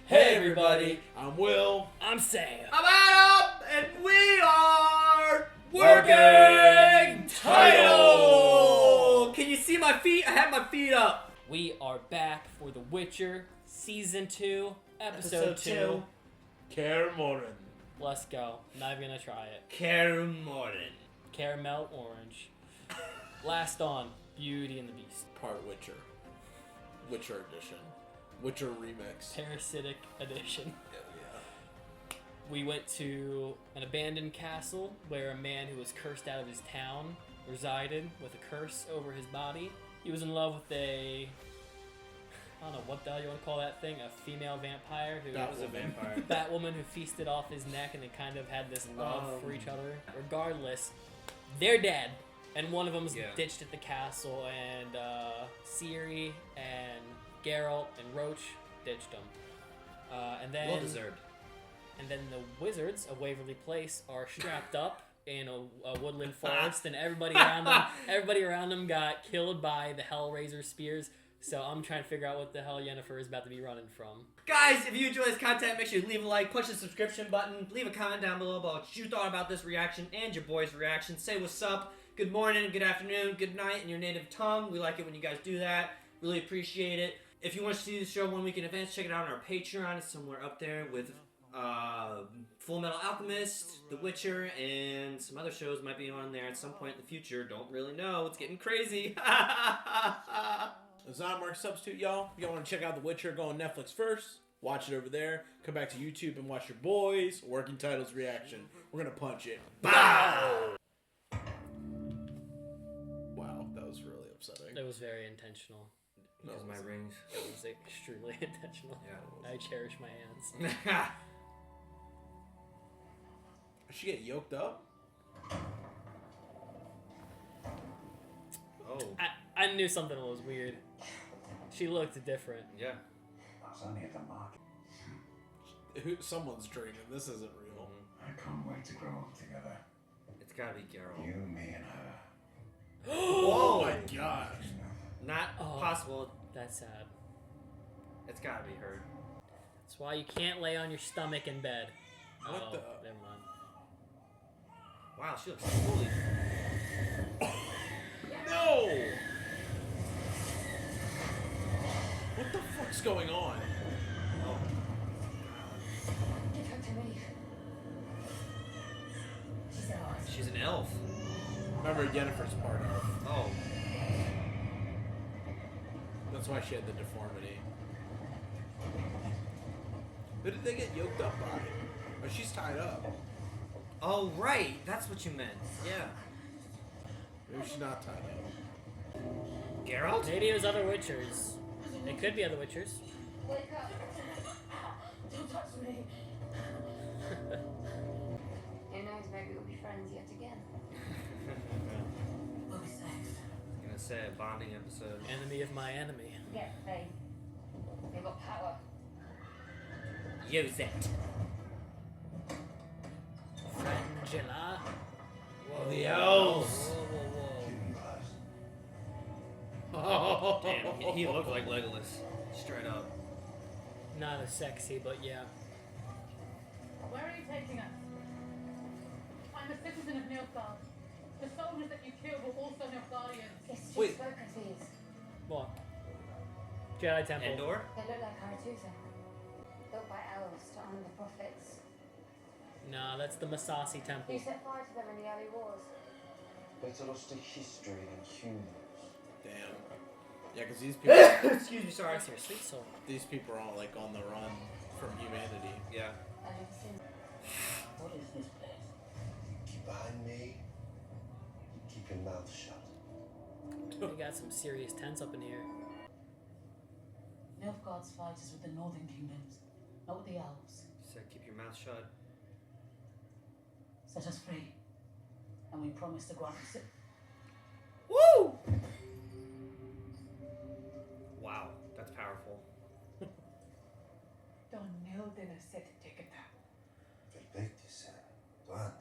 Hey everybody, I'm Will. I'm Sam. I'm Adam, and we are Working Title. Can you see my feet? I have my feet up. We are back for The Witcher Season 2, Episode 2. Kaer Morhen. Let's go. Not even gonna try it. Kaer Morhen. Caramel Orange. Last on, Beauty and the Beast. Part Witcher. Witcher edition. Witcher remix. Parasitic Edition. Yeah. We went to an abandoned castle where a man who was cursed out of his town resided with a curse over his body. He was in love with I don't know, what the hell you want to call that thing? A female vampire who That was was a vampire. that woman who feasted off his neck and they kind of had this love for each other. Regardless, they're dead. And one of them's ditched at the castle, and Ciri and Geralt and Roach ditched them. And then Well deserved. And then the wizards of Waverly Place are strapped up in a woodland forest, and everybody around them got killed by the Hellraiser spears. So I'm trying to figure out what the hell Yennefer is about to be running from. Guys, if you enjoy this content, make sure you leave a like, push the subscription button, leave a comment down below about what you thought about this reaction and your boys' reaction. Say what's up, good morning, good afternoon, good night in your native tongue. We like it when you guys do that. Really appreciate it. If you want to see the show 1 week in advance, check it out on our Patreon. It's somewhere up there with Full Metal Alchemist, The Witcher, and some other shows might be on there at some point in the future. Don't really know. It's getting crazy. Zommark substitute, y'all. If y'all want to check out The Witcher, go on Netflix first. Watch it over there. Come back to YouTube and watch your boys' Working Titles reaction. We're going to punch it. Bow! Wow, that was really upsetting. It was very intentional. Because my rings. It was extremely intentional. Yeah. I cherish my hands. Did she get yoked up? Oh. I knew something was weird. She looked different. Yeah. I was only at the market. Someone's dreaming. This isn't real. I can't wait to grow up together. It's gotta be Geralt. You, me, and her. Oh my gosh. Not possible. That's sad. It's gotta be her. That's why you can't lay on your stomach in bed. What the? Never mind. Wow, she looks totally... No! What the fuck's going on? Oh. Give her to me. She's ours. She's an elf. Remember, Yennefer's part of. Oh. That's why she had the deformity. Who did they get yoked up by? Oh, she's tied up. Oh, right. That's what you meant. Yeah. Maybe she's not tied up. Geralt? Maybe it was other Witchers. It could be other Witchers. Wake up. Don't touch me. Who knows, maybe we'll be friends yet again. We'll be safe. Gonna say a bonding episode. Enemy of my enemy. Get faith. They've got power. Use it. Frangilla. Whoa. The elves. Whoa. Oh, Damn, he looked like Legolas. Straight up. Not as sexy, but yeah. Where are you taking us? I'm a citizen of Nilfgaard. The soldiers that you killed were also Nilfgaardians. Yes, she Wait. spoke of these. What? Jedi Temple. Endor? They look like Arathusa. Built by elves to honor the prophets. Nah, that's the Masasi Temple. You set fire to them in the early wars. Better lost to history than humans. damn. Yeah, because these people, Excuse me, sorry. That's your sweet soul. these people are all like on the run from humanity. Yeah. I never seen. What is this place? Keep behind me. Keep your mouth shut. We got some serious tents up in here. Nilfgaard's fight is with the northern kingdoms, not with the elves. Said keep your mouth shut. Set us free, and we promise to grant us. Woo! Wow, that's powerful. Don Nildina said take it out. Verbetis, Duane.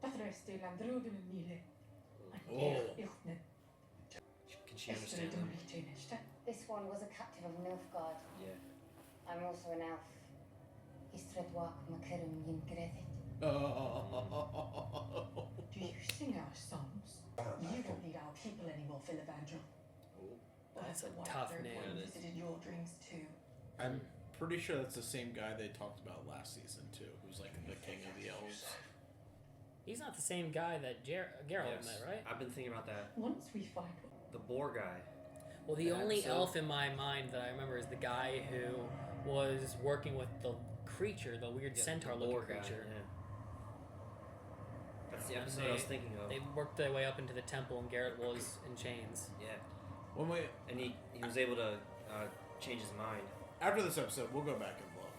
Patresti landruden mile. Oh. Can she understand them? This one was a captive of Nilfgaard. Yeah. I'm also an elf. Istredwak Makirum Yin Grethit. Oh. Do you sing our songs? You don't need our people anymore, Philibandra. That's a White tough Third name. One visited your dreams too. I'm pretty sure that's the same guy they talked about last season too, who's like the king of the elves. He's not the same guy that Geralt met, right? I've been thinking about that. Once we find The boar guy. Well, the That only episode. elf in my mind that I remember is the guy who was working with the creature, the weird Yeah, centaur-looking boar guy, creature. yeah. That's the And episode I was thinking of. They worked their way up into the temple, and Geralt was in chains. Yeah. When we And he was able to change his mind. after this episode, we'll go back and look.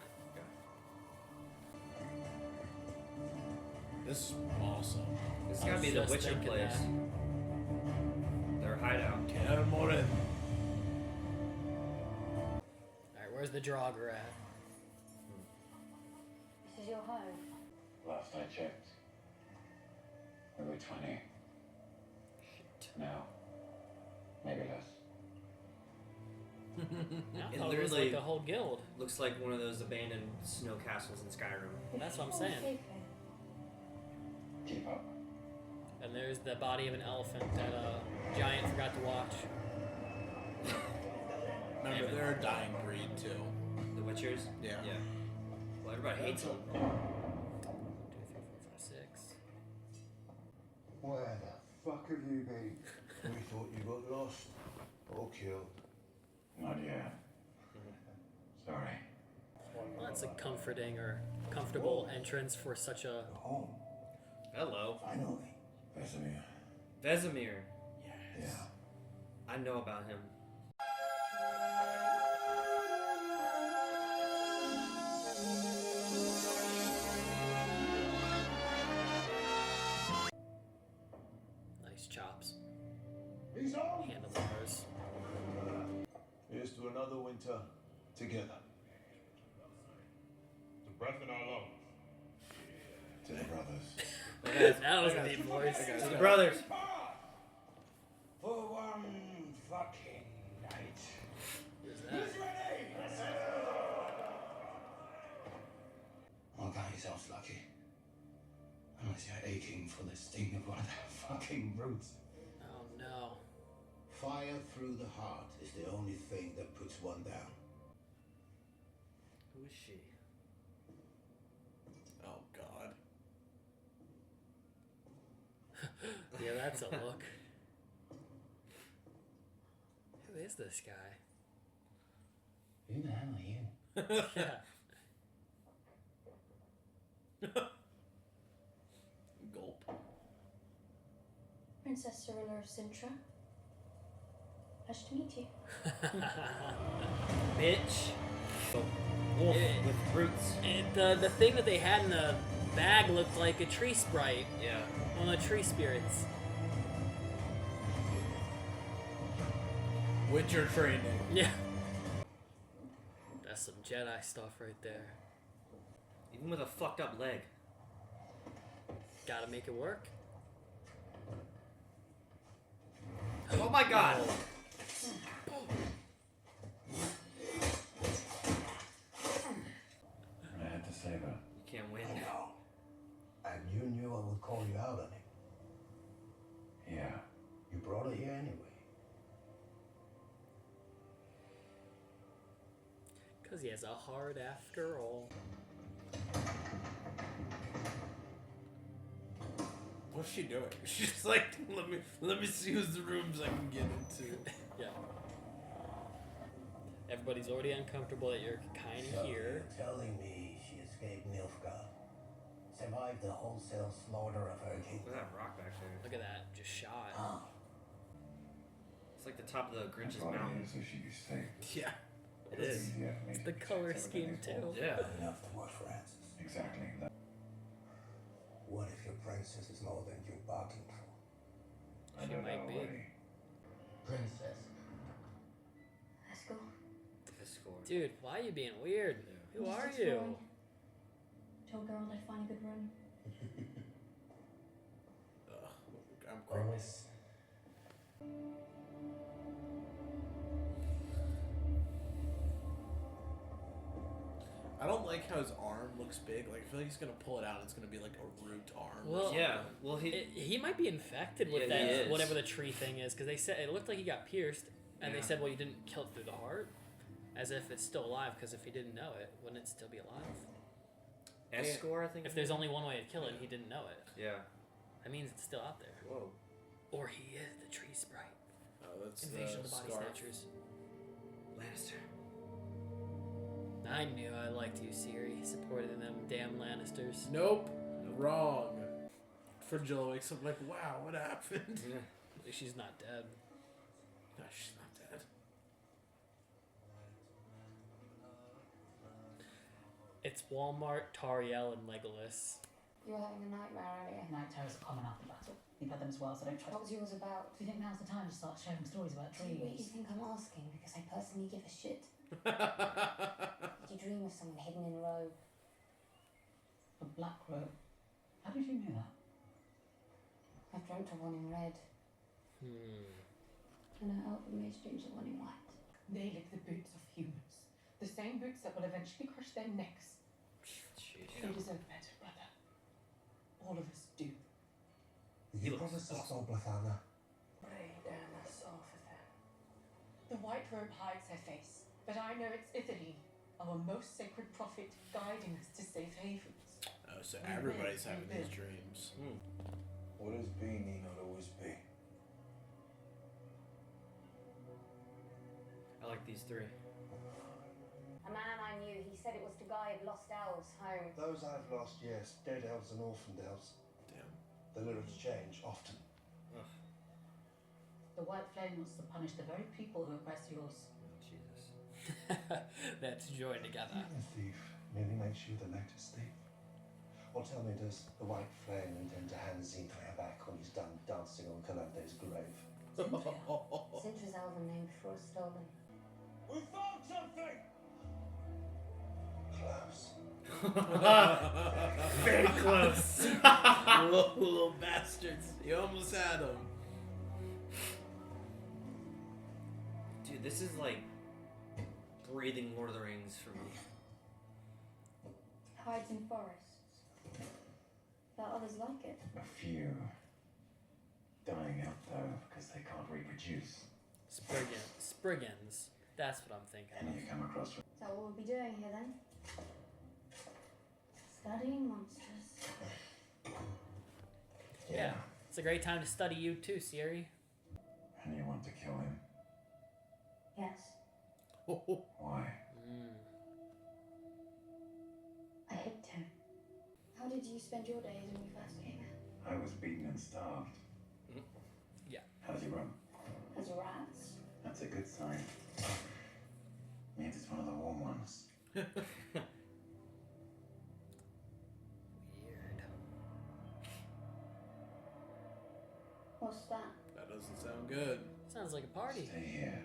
This is awesome. This I has got to was be the just Witcher thinking place. Their hideout. Kaer Morhen. Alright, where's the Draugr at? This is your home. Last I checked, we were 20. Now, maybe less. I It thought it was literally- like a whole guild. Looks like one of those abandoned snow castles in Skyrim. That's what I'm saying. Keep up. And there's the body of an elephant that a giant forgot to watch. Remember, they're a dying breed too. The Witchers? Yeah. Yeah. Well, everybody hates them. 1, 2, 3, 4, 5, 6. Where the fuck have you been? We thought you got lost or killed. Not yet. Sorry. Well, that's a comforting or comfortable entrance for such a... Home, Hello. finally. Vesemir. Vesemir. Yeah. I know about him. Nice chops. He's on. Handlebars. Here's to another winter together. The breath in our lungs. To the brothers. That was a deep voice. To the brothers. For one fucking night. Who's that? Well, count yourselves lucky. Unless you're aching for the sting of one of their fucking roots. Oh no. Fire through the heart is the only thing that puts one down. Who is she? Oh God. Yeah, that's a look. Who is this guy? Who the hell are you? Yeah. Gulp. Princess Cirilla of Sintra. Nice to meet you. Bitch. Wolf Yeah. with roots. The thing that they had in the bag looked like a tree sprite. Yeah. One of the tree spirits. Witcher training. Yeah. That's some Jedi stuff right there. Even with a fucked up leg. Gotta make it work. Oh my god. I had to save her. You can't win. I know. And you knew I would call you out on it. Yeah. You brought her here anyway. Because he has a heart after all. What's she doing? She's like, let me see who's the rooms I can get into. Yeah. Everybody's already uncomfortable that you're kind So of here. you're telling me she escaped Nilfgaard, survived the wholesale slaughter of her king. Look at that rock back there. Look at that, just shot. Ah, It's like the top of the Grinch's I brought her mountain. here so she could stay. Yeah. It is. Easier for me to The protect color everything scheme as too. well. Yeah. enough to watch Francis. Exactly. That. What if your princess is more than you're barking for? I She don't might know be. already. Princess. Let's go. Discord. Dude, why are you being weird? Who Just are exploring. you? Tell Geralt I'd find a good run. I'm Promise. I don't like how his arm looks big. Like I feel like he's gonna pull it out and it's gonna be like a root arm. Well, Yeah. Well, he might be infected with Yeah, he that is. whatever the tree thing is, because they said it looked like he got pierced, and Yeah. they said, well, you didn't kill it through the heart, as if it's still alive. Because if he didn't know it, wouldn't it still be alive? S-score, I think. If there's only one way to kill it, and he didn't know it. Yeah. That means it's still out there. Whoa. Or he is the tree sprite. Oh, that's Invasion of the Body scarf. Snatchers. Lannister. I knew I liked you, Ciri. Supported them damn Lannisters. Nope. Wrong. Frangilla wakes up like, wow, what happened? Yeah. At least she's not dead. No, she's not dead. It's Walmart, Tariel, and Legolas. You were having a nightmare earlier. Night terrors are common after battle. You've had them as well, so don't try What was yours about? Do you think now's the time to start sharing stories about Do you really dreams? think I'm asking because I personally give a shit? Did you dream of someone hidden in a robe? A black robe. How did you know that? I've dreamt of one in red, and I often made dreams of one in white. They lick the boots of humans. The same boots that will eventually crush their necks. They deserve better, brother. All of us do. You promised us Oblathana. Pray down my soul for them. The white robe hides her face, but I know it's Ithilien, our most sacred prophet, guiding us to safe havens. Oh, so everybody's having these dreams. What has been need not always be. I like these three. A man I knew, he said it was to guide lost elves home. Those I've lost, yes. Dead elves and orphaned elves. Damn. The lyrics change often. The White Flame wants to punish the very people who oppress yours. Jesus. That's joined together. Being a thief merely makes you the latest thief. Well, tell me, does the White Flame intend to hand Zinthia back when he's done dancing on Calanthe's grave? Sintra's elven name before it was stolen. We found something! Close. Very close. Little bastards. You almost had them. Dude, this is like breathing Lord of the Rings for me. Hides in forests. There are others like it. A few. Dying out though, because they can't reproduce. Spriggans. That's what I'm thinking. Any you come across Is that what we'll be doing here then? Studying monsters. Yeah. It's a great time to study you too, Ciri. and you want to kill him. Yes. Why? I hate him. How did you spend your days when you first came here? I was beaten and starved. Yeah. How's your room? As rats? That's a good sign. Means it's one of the warm ones. Weird. What's that? That doesn't sound good. Sounds like a party. Stay here.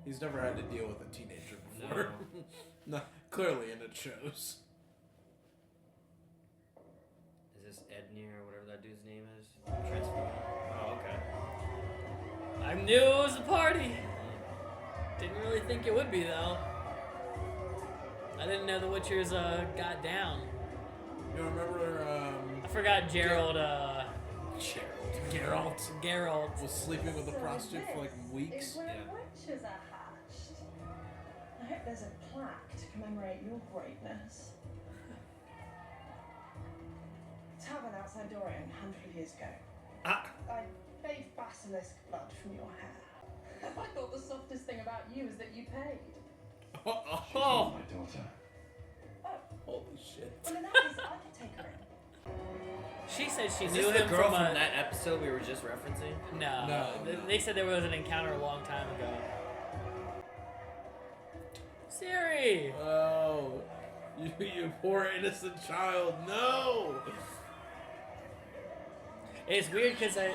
He's never had to deal with a teenager before. No, clearly, and it shows. Is this Ednir or whatever that dude's name is? Transform. Oh, okay. I knew it was a party. Didn't really think it would be though. I didn't know the Witchers got down. You remember? I forgot Geralt. Geralt was sleeping with a prostitute for like weeks. Is where witches are hatched. I hope there's a plaque to commemorate your greatness. Tavern outside Dorian, 100 years ago. I bathed basilisk blood from your hair. I thought the softest thing about you is that you paid. She's not my daughter. Holy shit. Well, in that case, I could take her in. She said she Is knew this him the girl from from that episode we were just referencing? No. They said there was an encounter a long time ago. Ciri! Oh, you poor innocent child. No! It's weird because I...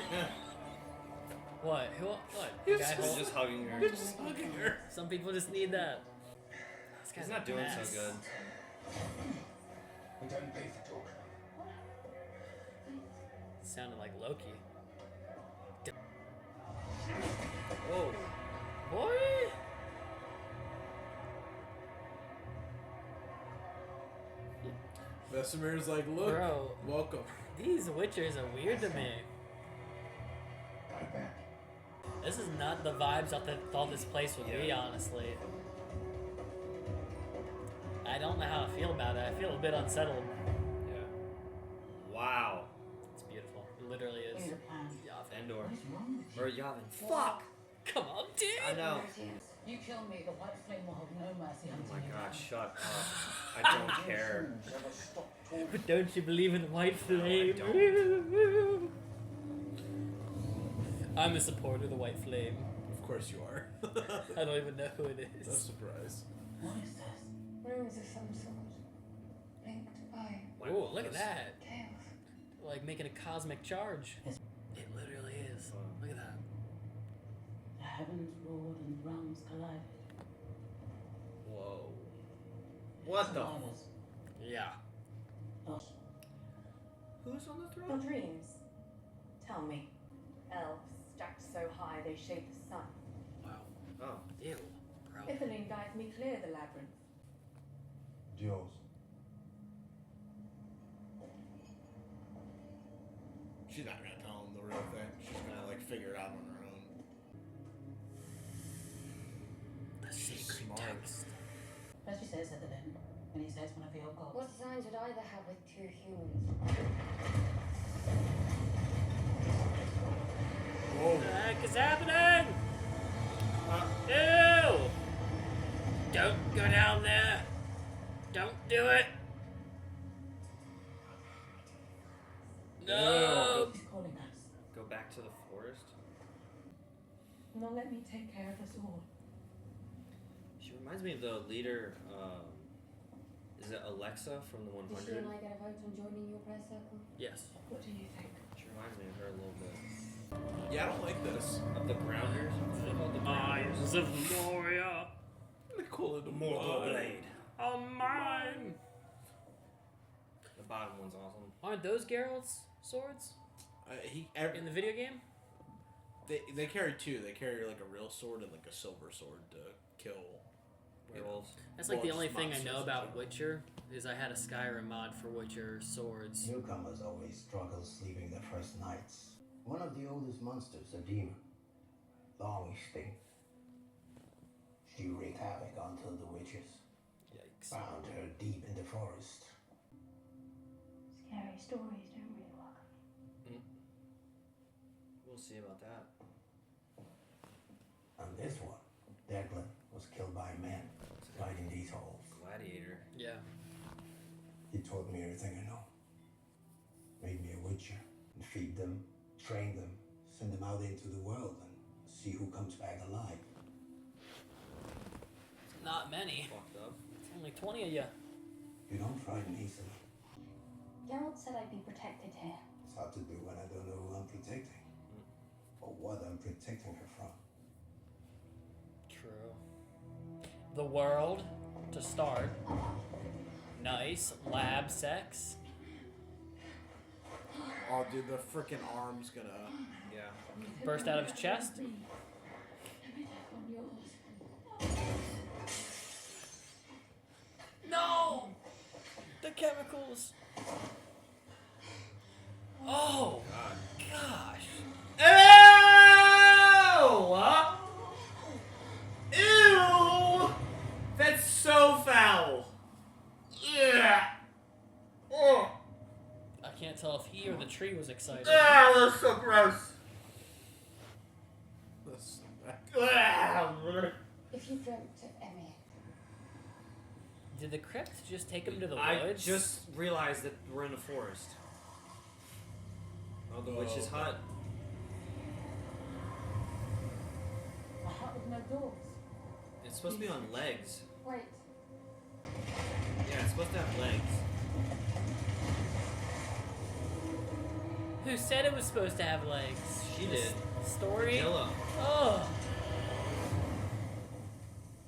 What? Who? What? He's Guy He's hold- just hugging her. You're just hugging her. Some people just need that. This guy's He's not a doing mess. so good. We don't pay for talk. Sounded like Loki. Whoa. Boy! Vesemir's like, look, Bro. welcome. These Witchers are weird to me. Go to bed. This is not the vibes I thought this place would be, honestly. I don't know how I feel about it. I feel a bit unsettled. Yeah. Wow. It's beautiful. It literally is. Yavin. Endor. Or Yavin. Fuck! Come on, dude! I know. You kill me, the White Flame will have no mercy Oh on my you. god, shut up. I don't care. But don't you believe in the White Flame? No, I I'm a supporter of the White Flame. Of course you are. I don't even know who it is. No surprise. What is this? Runes of some sort. Linked by Ooh, look at that. chaos. Like making a cosmic charge. It literally is. Look at that. The heavens roared and realms collided. Whoa. What the? Yeah. Who's on the Your throne? dreams. Tell me. Elves stacked so high they shade the sun. Wow. Oh. Ew. Bro. Ithaline guides me clear the labyrinth. Dios. She's not gonna tell him the real thing. She's gonna like figure it out on her own. The She's secret smart. text. As she says at the end, and he says one of your gods. What signs would either have with two humans? Whoa. What the heck is happening? Ew! Don't go down there. Don't do it. No. He's calling us. Go back to the forest? Now let me take care of us all. She reminds me of the leader, is it Alexa from the Did she 100? and I get a vote on joining your prayer circle? Yes. What do you think? She reminds me of her a little bit. Yeah, I don't like this. Of the Grounders? What are they called? The Eyes of Moria. They call it the Mortal Blade. On mine. The bottom one's awesome. Aren't those Geralt's swords in the video game? They carry two. They carry like a real sword and like a silver sword to kill Werewolves. That's like the Well, only just thing I monsters know in about general. Witcher is I had a Skyrim mod for Witcher swords. Newcomers always struggle sleeping their first nights. One of the oldest monsters, a demon, long extinct. She wreaked havoc until the witches Yikes. found her deep in the forest. Scary stories don't really work. We'll see about that. And this one, Declan, was killed by men guiding these halls. Gladiator. Yeah. He taught me everything I know. Made me a witcher and feed them, train them, send them out into the world and see who comes back alive. Not many. Fucked up. Only 20 of you. You don't frighten easily. Geralt said I'd be protected here. It's hard to do when I don't know who I'm protecting. Or what I'm protecting her from. True. The world, to start. Nice. Lab sex. Oh, dude, the freaking arm's gonna. Yeah. Burst out of his chest. No! The chemicals. Oh, gosh. Ew! Ew! That's so foul. Yeah. Oh. I can't tell if he or the tree was excited. Ah, that's so gross. This, If you dreamt of Emmy, Did the crypt just take him to the I woods? just realized that we're in a forest. Oh, the witch's hut. A hut with no doors. It's supposed to be on legs. wait, Yeah, it's supposed to have legs. Who said it was supposed to have legs? She This did. Story? Yellow. Oh.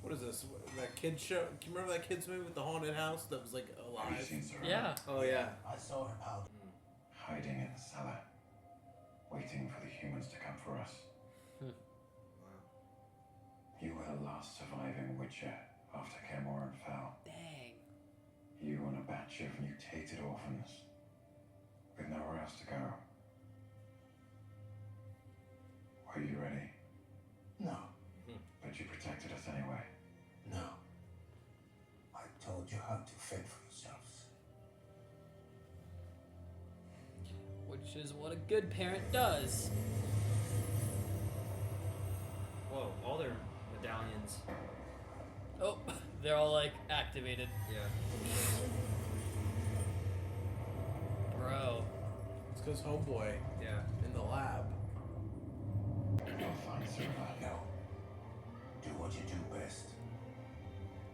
what is this? That kid show? Can you remember that kid's movie with the haunted house that was like Have you alive? seen Ciri? Yeah. Oh, yeah. I saw her powder. Hiding in the cellar. Waiting for the humans to come for us. You were the last surviving witcher after Kaer fell. Dang. You and a batch you've mutated orphans with nowhere else to go. Were you ready? No. But you protected us anyway. No. I told you how to fend for yourselves. Which is what a good parent does. Whoa, all their medallions. Oh, they're all like activated. Yeah. Bro. It's because homeboy in the lab. I'll find Ciri. No. Do what you do best.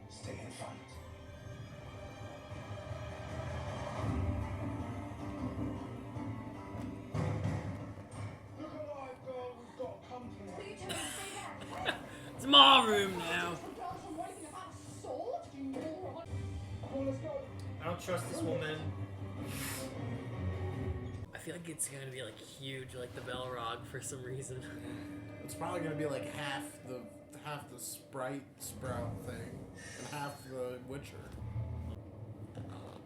Stay and fight. Look alive, girl. We've got company. Will you tell me to stay there? It's my room now. I don't trust this woman. I feel like it's gonna be like huge, like the Balrog for some reason. It's probably gonna be like half the sprite sprout thing and half the Witcher.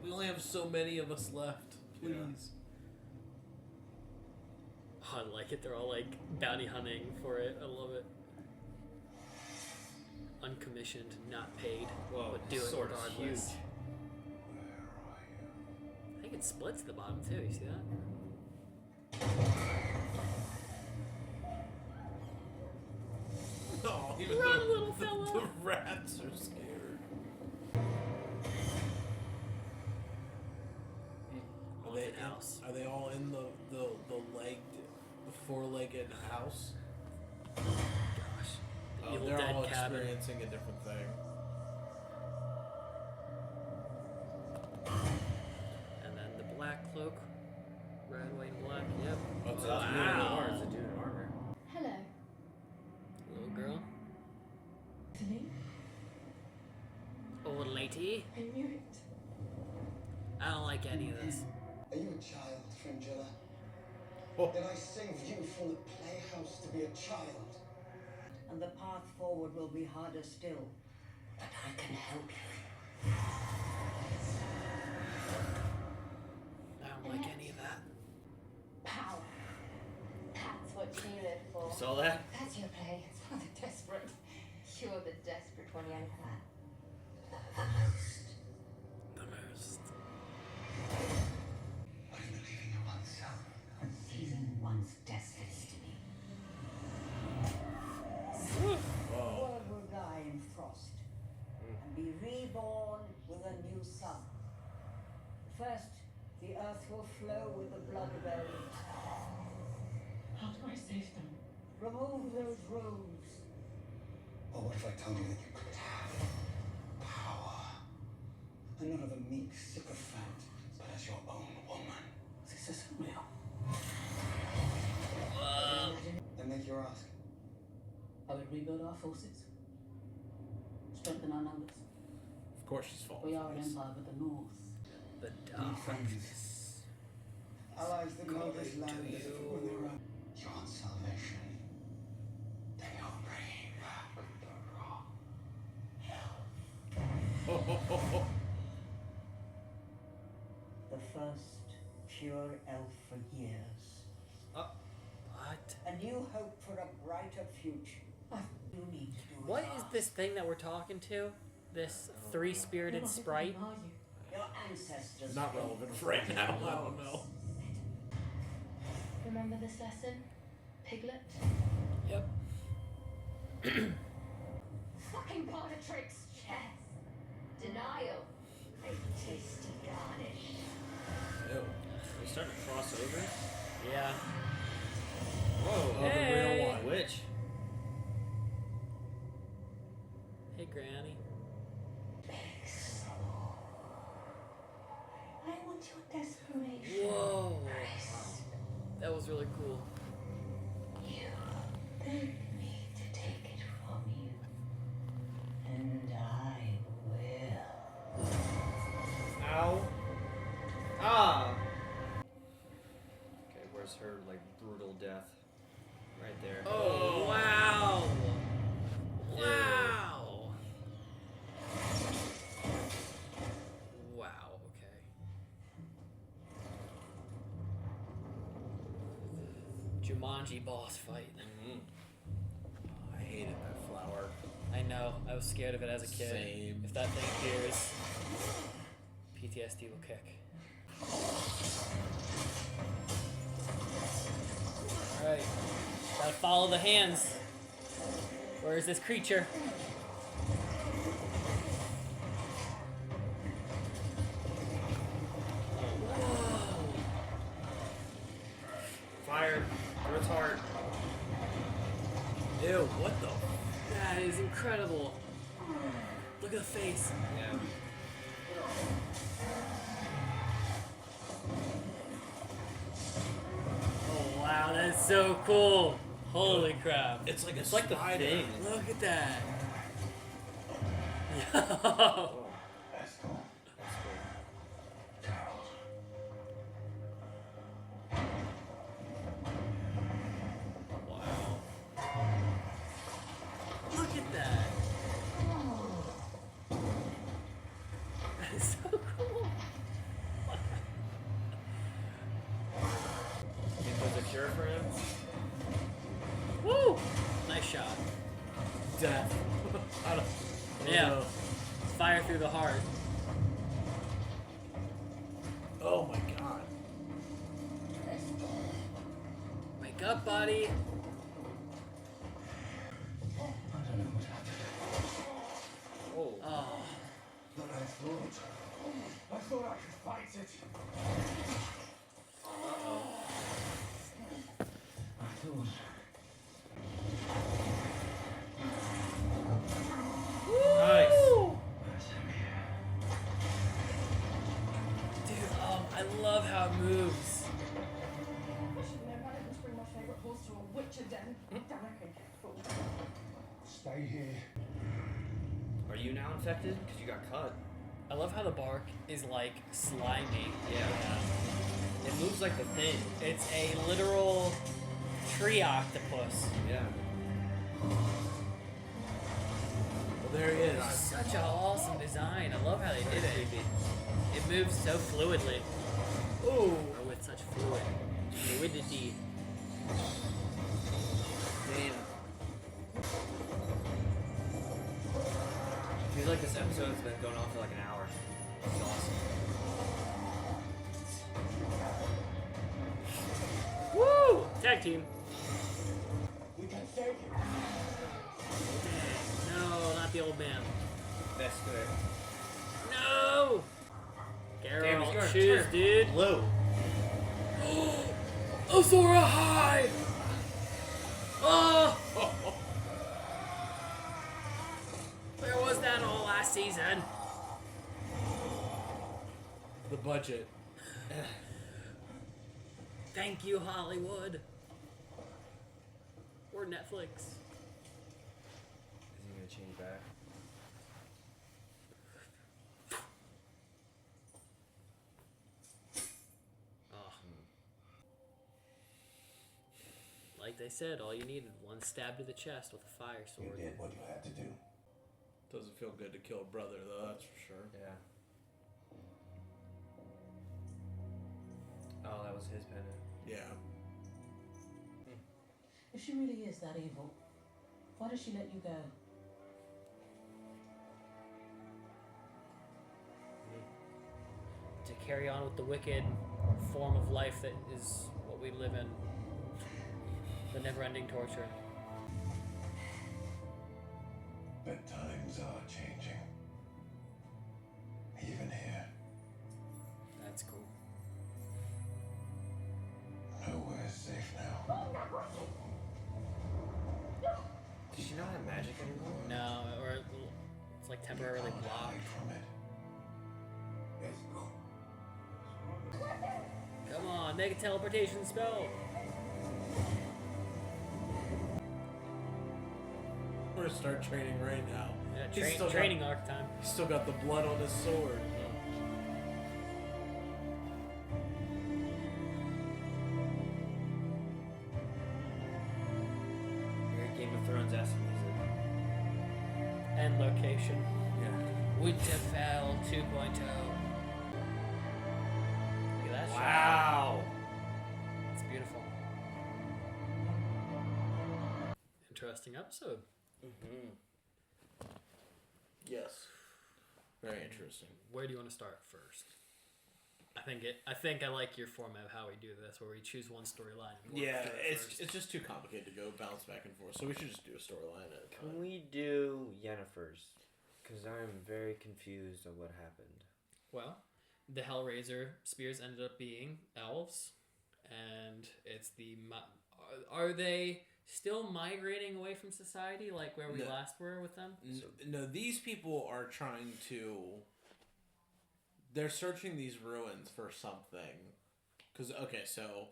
We only have so many of us left. Please. Oh, I like it. They're all like bounty hunting for it. I love it. Uncommissioned, not paid, but doing sword is regardless. huge. I think it splits at the bottom too. You see that? Oh, even Run, the, little fella. the rats are scared. Are they all in the four-legged house? Gosh, the Evil They're Dead all cabin. experiencing a different thing. And then the black cloak, red, white, and black. Yep. That's Wow. Wow. It's a dude in armor. Hello. Little girl. Anthony, Old lady. I knew it. I don't like any of this. Are you a child, Fringilla? Oh. Did I save you from the playhouse to be a child? And the path forward will be harder still. But I can help you. I don't like any of that. Power. That's what you live for. Saw that? That's your play. It's for the desperate. You're the desperate one, Yennefer. The most. Are you believing your oneself? Season one's destiny. Whoa. World will die in frost and be reborn with a new sun. First, the earth will flow with the blood of elves. How do I save them? Remove those robes. Or what if I told you that you could have power? And not of a meek sycophant, but as your own woman. This isn't real. Then make your ask. I would rebuild our forces. Strengthen our numbers. Of course she's falling. We are an empire with the north. The Be dark. friends. Allies that know this land as if it were their own. You want salvation? Then you'll bring back the raw hell. The first pure elf for years. What? A new hope for a brighter future. You need to do What it is fast. this thing that we're talking to? This three-spirited sprite? Are you? Your ancestors. Not relevant right now. I don't know. Remember this lesson? Piglet? Yep. Fucking party tricks. Yes. Denial. A tasty garnish. Ew. Are we starting to cross over? Yeah. Whoa. Oh, the real one. Which? Hey, Granny. I want your desperation. Whoa. That was really cool. You beg me to take it from you. And I will. Ow. Ah. Okay, where's her like brutal death? Right there. Oh, wow. Wow. Wow, okay. Jumanji boss fight. I hated that flower. I know. I was scared of it as a kid. Same. If that thing appears, PTSD will kick. Alright. Gotta follow the hands. Where is this creature? Fire through its heart. Ew, what the? That is incredible. Look at the face. Yeah. Oh wow, that is so cool. Holy crap. It's like a It's like the spider. thing. Look at that. Yo. That's cool. That's cool. Wow. Look at that. That is so cool. Think there's a cure for him? Woo! Nice shot. Death. I don't Yeah. know. Fire through the heart. Oh my god. Wake up, buddy. I don't know what happened. Oh. Oh. But I thought I could fight it. I thought. Nice. Dude, I love how it moves. I should know better than to bring my favourite horse to a witcher den. Damn, I could get fooled. Stay here. Are you now infected? Because you got cut. I love how the bark is like slimy. Yeah. It moves like the thing. It's a literal tree octopus. Yeah. Well, there he is. Such an awesome design. I love how they did it. It moves so fluidly. Ooh. Or with such fluidity. Damn. Feels like this episode's been going on for like an hour. It's awesome. Woo! Tag team. We can take it. No, not the old man. That's good. No! Damn, he's Geralt, gonna choose, turn dude. blue. Azora High! Oh! Where was that all last season? The budget. Thank you, Hollywood. Or Netflix. Is he gonna change back? Oh. Like they said, all you needed one stab to the chest with a fire You sword. did what you had to do. Doesn't feel good to kill a brother, though, that's for sure. Yeah. Oh, that was his pendant. Yeah. If she really is that evil, why does she let you go? To carry on with the wicked form of life that is what we live in. The never-ending torture. But times are changing. Even here. That's cool. Nowhere's safe now. Does she not have magic anymore? No, or it's like temporarily Can't blocked. hide from it. Let's go. Come on, make a teleportation spell. We're gonna start training right now. Yeah, He's still training arc time. He's still got the blood on his sword. Very Game of Thrones esque music. And location. Yeah. Winterfell 2.0. Look at that shot. Wow. It's beautiful. interesting episode. Yes. Very interesting. Where do you want to start first? I think I like your format of how we do this, where we choose one storyline. Yeah, it's just too complicated to go bounce back and forth, so we should just do a storyline at a time. Can we do Yennefer's? Because I'm very confused on what happened. Well, the Hellraiser spears ended up being elves, and it's the... Are they still migrating away from society, like where we last were with them? No, these people are trying to... They're searching these ruins for something. Because, okay, so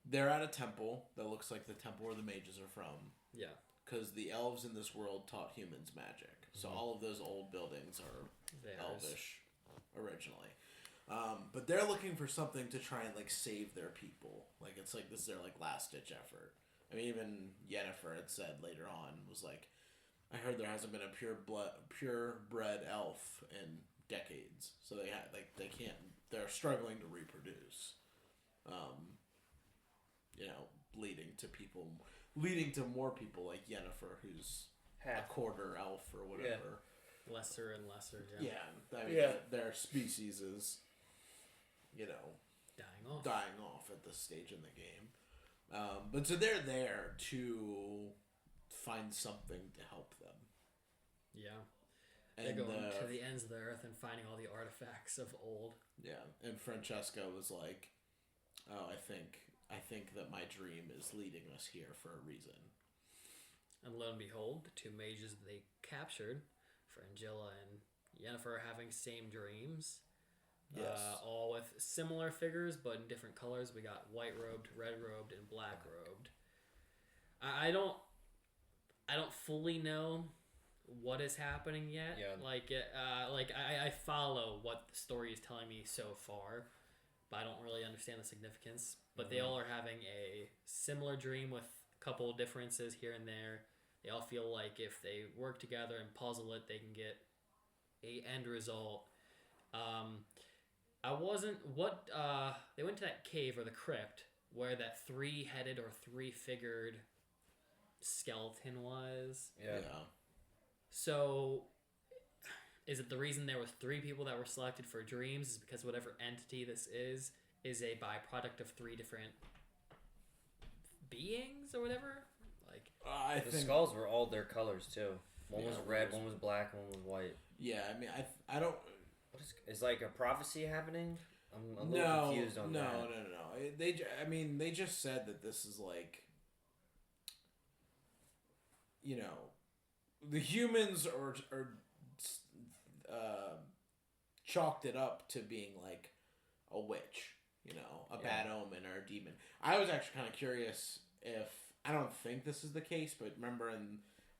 they're at a temple that looks like the temple where the mages are from. Yeah. Because the elves in this world taught humans magic. So all of those old buildings are elvish originally. But they're looking for something to try and, like, save their people. Like, it's like, this is their, like, last-ditch effort. I mean, even Yennefer had said later on, was like, I heard there hasn't been a purebred elf in decades. So they can't, they're struggling to reproduce. Leading to more people like Yennefer, who's a quarter elf or whatever. Yeah. Lesser and lesser, yeah. I mean, their species is, dying off at this stage in the game. But so they're there to find something to help them. Yeah. They're going to the ends of the earth and finding all the artifacts of old. Yeah, and Francesca was like, "Oh, I think that my dream is leading us here for a reason." And lo and behold, the two mages they captured, Frangilla and Yennefer, having same dreams. Yes. All with similar figures, but in different colors. We got white robed, red robed, and black robed. I don't fully know what is happening yet. Yeah. I follow what the story is telling me so far, but I don't really understand the significance. But they all are having a similar dream with a couple of differences here and there. They all feel like if they work together and puzzle it, they can get a end result. They went to that cave or the crypt where that 3-headed or 3-figured skeleton was. Yeah. So, is it the reason there was 3 people that were selected for dreams is because whatever entity this is a byproduct of 3 different beings or whatever? Like, I think skulls were all their colors too. One was red, one was black, one was white. Yeah, I mean, I don't. Is like a prophecy happening? I'm a little confused on that. No. They just said that this is like, the humans are chalked it up to being like a witch, a bad omen or a demon. I was actually kind of curious if, I don't think this is the case, but remember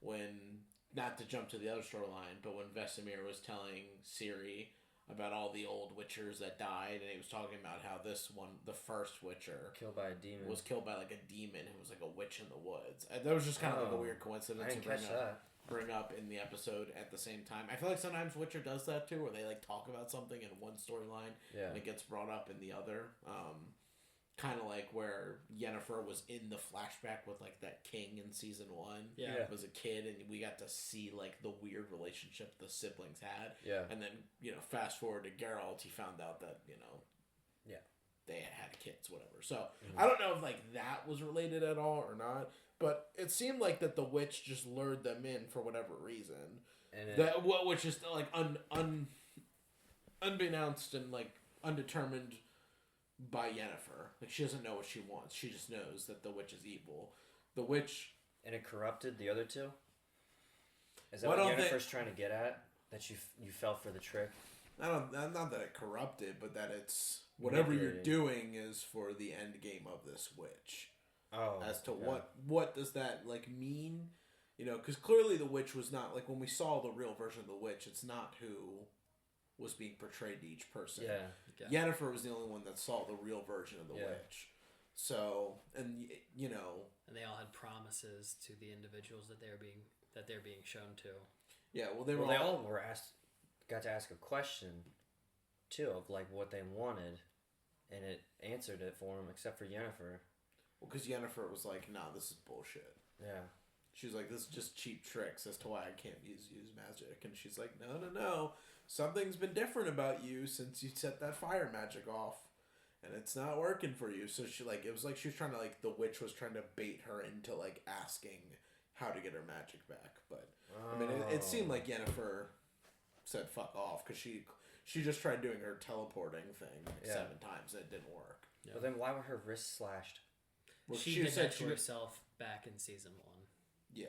when, not to jump to the other storyline, but when Vesemir was telling Ciri about all the old witchers that died, and he was talking about how this one, the first witcher, killed by a demon, was killed by like a demon who was like a witch in the woods. That was just kind of like a weird coincidence. I didn't catch that. Bring up in the episode at the same time. I feel like sometimes Witcher does that too, where they like talk about something in one storyline and it gets brought up in the other. Kind of like where Yennefer was in the flashback with like that king in season 1. Yeah. Was a kid, and we got to see like the weird relationship the siblings had. Yeah. And then fast forward to Geralt, he found out that they had kids, whatever. So I don't know if like that was related at all or not. But it seemed like that the witch just lured them in for whatever reason, which is like unbeknownst and like undetermined by Yennefer. Like she doesn't know what she wants. She just knows that the witch is evil. The witch, and it corrupted the other two. Is that what Yennefer's trying to get at? That you fell for the trick? Not that it corrupted, but that it's whatever you're doing is for the end game of this witch. As to what does that like mean, because clearly the witch was not like when we saw the real version of the witch. It's not who was being portrayed to each person. Yeah, Yennefer was the only one that saw the real version of the witch. So and and they all had promises to the individuals that they're being shown to. Yeah, well, they all were got to ask a question too of like what they wanted, and it answered it for them, except for Yennefer. Because Yennefer was like, "Nah, this is bullshit." Yeah. She's like, this is just cheap tricks as to why I can't use magic. And she's like, no. Something's been different about you since you set that fire magic off. And it's not working for you. So she like, it was like she was trying to like, the witch was trying to bait her into like asking how to get her magic back. But I mean, it seemed like Yennefer said fuck off because she just tried doing her teleporting thing 7 times and it didn't work. Yeah. But then why were her wrists slashed? Well, she did that to herself back in season 1. Yeah.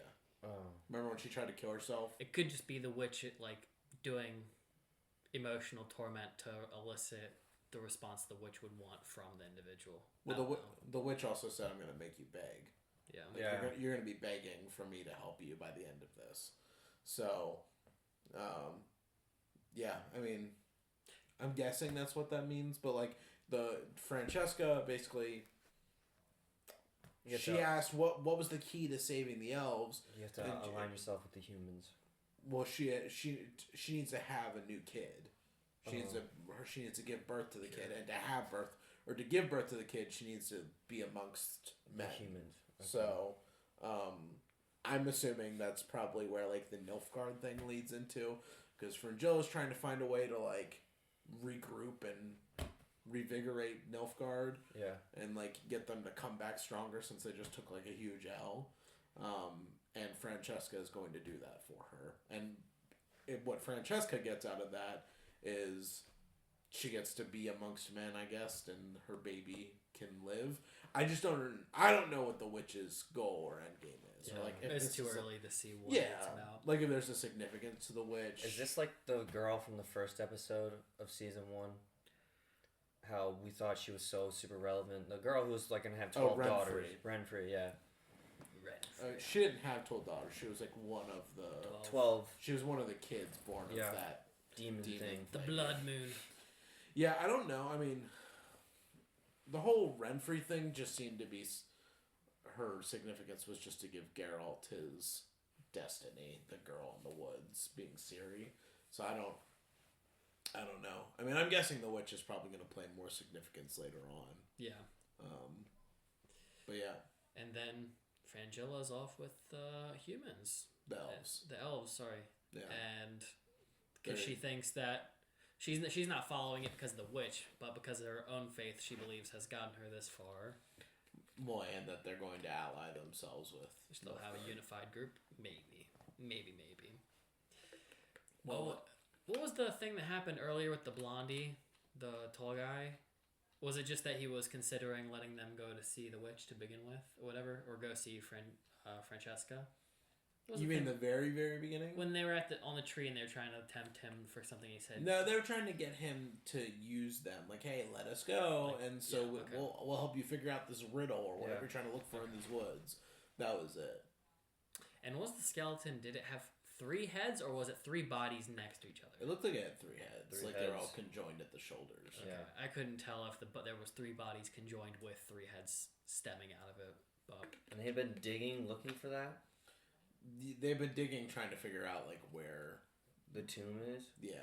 Remember when she tried to kill herself? It could just be the witch like doing emotional torment to elicit the response the witch would want from the individual. Well, the witch also said, "I'm going to make you beg." Yeah. Like, you're going to be begging for me to help you by the end of this. So, yeah. I mean, I'm guessing that's what that means. But like the Francesca basically. She asked what was the key to saving the elves. You have to align yourself with the humans. Well, she needs to have a new kid. She needs to give birth to the kid, and to have birth or to give birth to the kid, she needs to be amongst men. The humans. Okay. So, I'm assuming that's probably where like the Nilfgaard thing leads into, because Fringilla's trying to find a way to like regroup and revigorate Nilfgaard, and like get them to come back stronger since they just took like a huge L, and Francesca is going to do that for her. And what Francesca gets out of that is she gets to be amongst men, I guess, and her baby can live. I don't know what the witch's goal or end game is. Yeah. Or like it's too early to see what it's about. Like if there's a significance to the witch. Is this like the girl from the first episode of season 1? How we thought she was so super relevant. The girl who was like gonna have 12 daughters. Renfrey, yeah. She didn't have 12 daughters. She was like one of the 12. She was one of the kids born of that demon thing. The blood moon. Yeah, I don't know. I mean, the whole Renfrey thing just seemed to be her significance was just to give Geralt his destiny, the girl in the woods being Ciri. So I don't know. I mean, I'm guessing the witch is probably going to play more significance later on. Yeah. But yeah. And then Frangilla's off with humans. The elves. The elves, sorry. Yeah. And because she thinks that she's not following it because of the witch, but because of her own faith, she believes has gotten her this far. Well, and that they're going to ally themselves with. They'll have a unified group? Maybe. Well, what was the thing that happened earlier with the blondie, the tall guy? Was it just that he was considering letting them go to see the witch to begin with, or whatever, or go see Francesca? You mean the very, very beginning? When they were on the tree and they were trying to tempt him for something he said. No, they were trying to get him to use them. Like, hey, let us go, and so we'll help you figure out this riddle or whatever you're trying to look for in these woods. That was it. And was the skeleton? Did it have 3 heads, or was it 3 bodies next to each other? It looked like it had 3 heads. They're all conjoined at the shoulders. Okay. Yeah, I couldn't tell if there was 3 bodies conjoined with 3 heads stemming out of it. But and they had been digging, looking for that. They've been digging, trying to figure out like where the tomb is. Yeah.